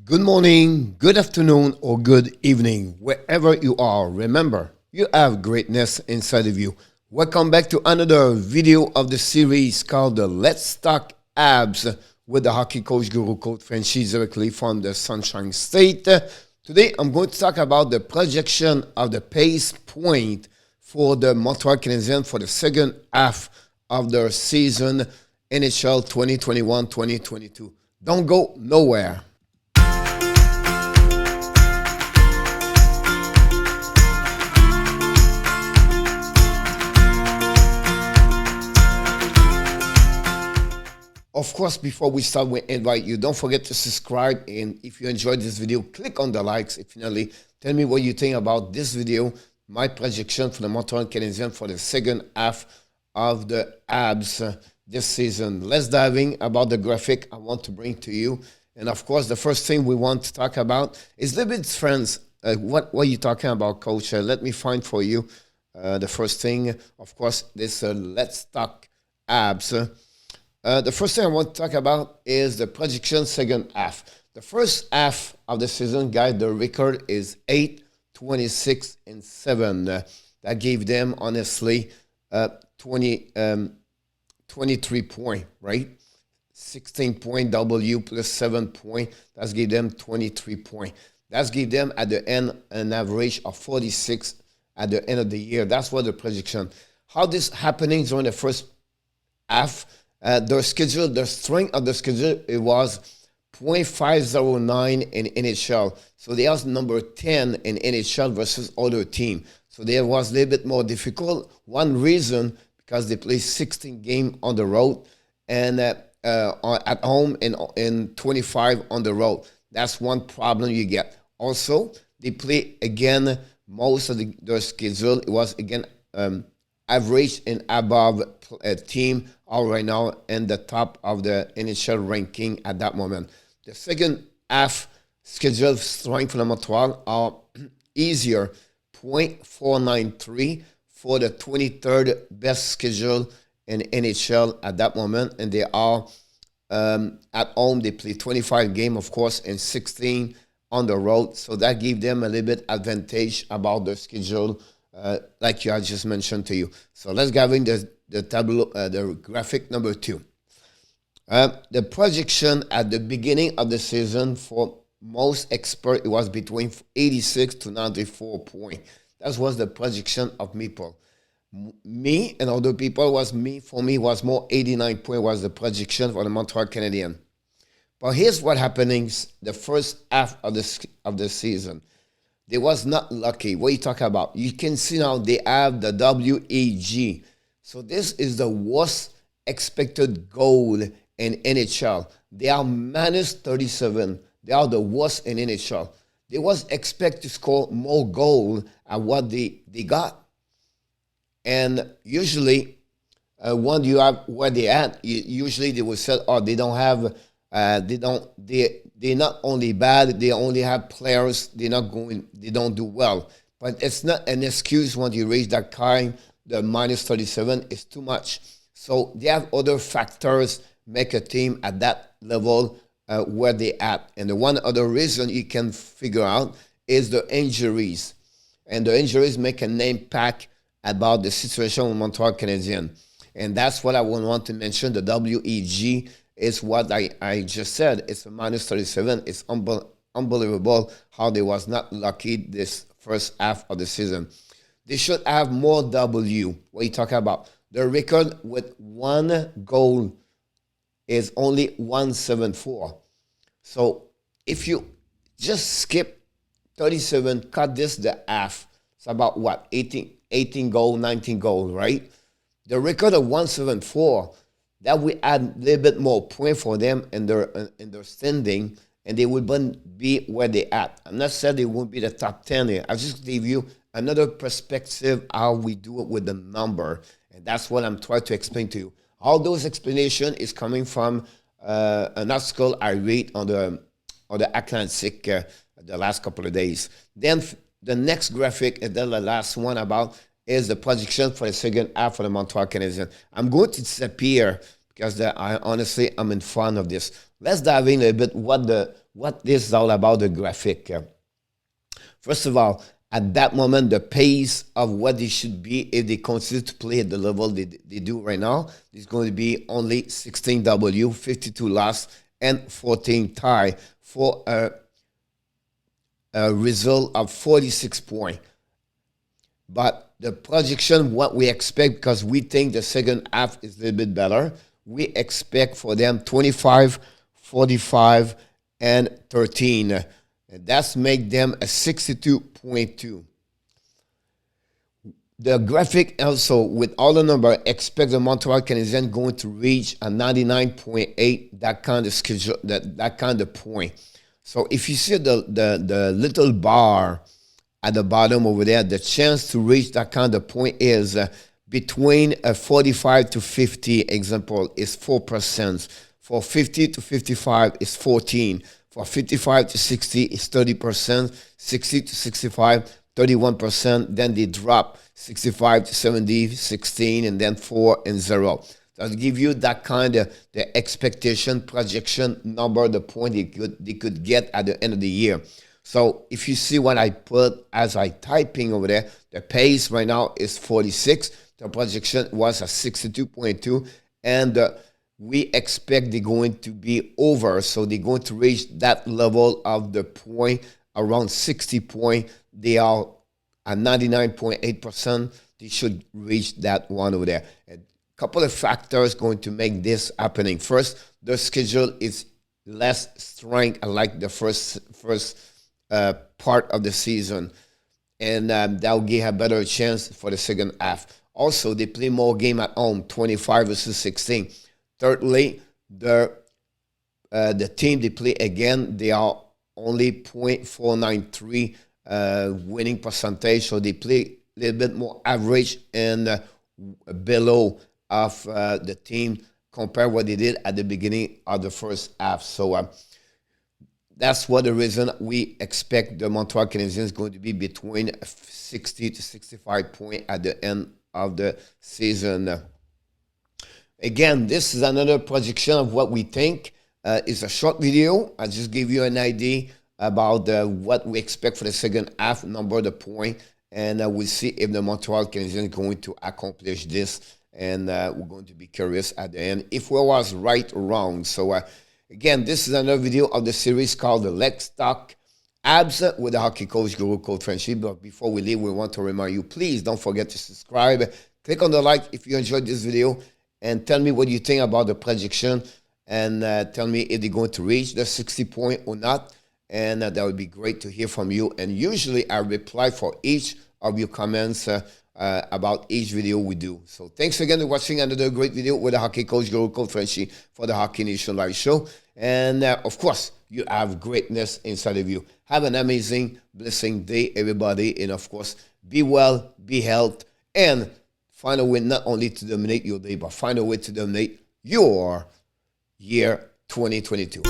Good morning, good afternoon, or good evening, wherever you are. Remember, you have greatness inside of you. Welcome back to another video of the series called the Let's Talk Abs with the hockey coach Guru Coach Franchise directly from the Sunshine State. Today, I'm going to talk about the projection of the pace point for the Montreal Canadiens for the second half of their season, NHL 2021-2022. Don't go nowhere. Of course, before we start, we invite you, don't forget to subscribe. And if you enjoyed this video, click on the likes. If finally, tell me what you think about this video, my projection for the Montreal Canadiens for the second half of the Abs this season. Let's dive in about the graphic I want to bring to you. And of course, the first thing we want to talk about is the bit friends. What are you talking about, Coach? Let me find for you the first thing. Of course, this Let's Talk Abs. The first thing I want to talk about is the projection second half. The first half of the season, guys, the record is 8-26-7. That gave them, honestly, 23 points, right? 16 point W plus 7 point. That's gave them 23 points. That's gave them at the end an average of 46 at the end of the year. That's what the projection. How this happening during the first half? Their schedule, the strength of the schedule, it was 0.509 in NHL. So they are number 10 in NHL versus other team. So there was a little bit more difficult. One reason, because they play 16 games on the road and at home and 25 on the road. That's one problem you get. Also, they play again, most of their schedule, it was again average and above team all right now in the top of the NHL ranking at that moment. The second half schedule strength for the Montreal are easier, 0.493 for the 23rd best schedule in NHL at that moment. And they are at home, they play 25 games, of course, and 16 on the road. So that gave them a little bit advantage about the schedule, like I just mentioned to you. So let's go in the tableau, the graphic number 2. The projection at the beginning of the season for most experts, it was between 86 to 94 points. That was the projection of people. Me and other people for me was more 89 points was the projection for the Montreal Canadiens. But here's what happening the first half of the season. They was not lucky. What are you talking about? You can see now they have the WEG. So this is the worst expected goal in NHL. They are minus 37. They are the worst in NHL. They was expect to score more goal than what they got. And usually, when you have where they at, usually they will say, "Oh, they don't have, they're not only bad, they only have players. They don't do well." But it's not an excuse when you reach that kind. The minus 37 is too much. So they have other factors make a team at that level where they at. And the one other reason you can figure out is the injuries. And the injuries make an impact about the situation with Montreal Canadiens. And that's what I would want to mention. The WEG is what I just said. It's a minus 37. It's unbelievable how they was not lucky this first half of the season. They should have more W. What are you talking about? The record with one goal is only 174. So if you just skip 37, cut this the half, it's about what? 18 goal, 19 goal, right? The record of 174, that we add a little bit more point for them in their standing, and they would be where they at. I'm not saying they won't be the top 10 here. I just gave you another perspective how we do it with the number, and that's what I'm trying to explain to you. All those explanation is coming from an article I read on the Atlantic the last couple of days. Then the next graphic, and then the last one about is the projection for the second half for the Montreal Canadiens. I'm going to disappear because I honestly I'm in fun of this. Let's dive in a little bit what this is all about, the graphic. First of all, at that moment, the pace of what they should be if they continue to play at the level they do right now is going to be only 16 W, 52 loss, and 14 tie for a result of 46 points. But the projection, what we expect, because we think the second half is a little bit better, we expect for them 25, 45, and 13. And that's make them a 62.2. The graphic also, with all the number, expect the Montreal Canadiens going to reach a 99.8, that kind of schedule, that kind of point. So if you see the little bar at the bottom over there, the chance to reach that kind of point is between 45 to 50, example, is 4%. For 50 to 55 is 14. For 55 to 60 is 30%. 60 to 65, 31%. Then they drop 65 to 70, 16, and then 4 and 0. So I'll give you that kind of the expectation, projection number, the point they could get at the end of the year. So if you see what I put as I typing over there, the pace right now is 46. The projection was a 62.2, and we expect they're going to be over. So they're going to reach that level of the point, around 60 points. They are at 99.8%. They should reach that one over there. A couple of factors going to make this happening. First, the schedule is less strength like the first part of the season, and that will give a better chance for the second half. Also, they play more game at home, 25 versus 16. Thirdly, the team they play again, they are only .493 winning percentage, so they play a little bit more average and below of the team compared what they did at the beginning of the first half. So that's what the reason we expect the Montreal Canadiens going to be between 60 to 65 points at the end of the season. Again, this is another projection of what we think. It's a short video. I just give you an idea about what we expect for the second half, number the point, and we'll see if the Montreal Canadiens are going to accomplish this. And we're going to be curious at the end if we was right or wrong. So again, this is another video of the series called the Let's Talk Abs with the hockey coach Guru Claude Frenchy. But before we leave, we want to remind you, please don't forget to subscribe. Click on the like if you enjoyed this video, and tell me what you think about the projection, and tell me if they're going to reach the 60 point or not. And that would be great to hear from you. And usually I reply for each of your comments about each video we do. So thanks again for watching another great video with the hockey coach Guru Claude Frenchy for the Hockey Nation Live Show. And of course, you have greatness inside of you. Have an amazing, blessing day, everybody. And of course, be well, be healthy, and find a way not only to dominate your day, but find a way to dominate your year 2022.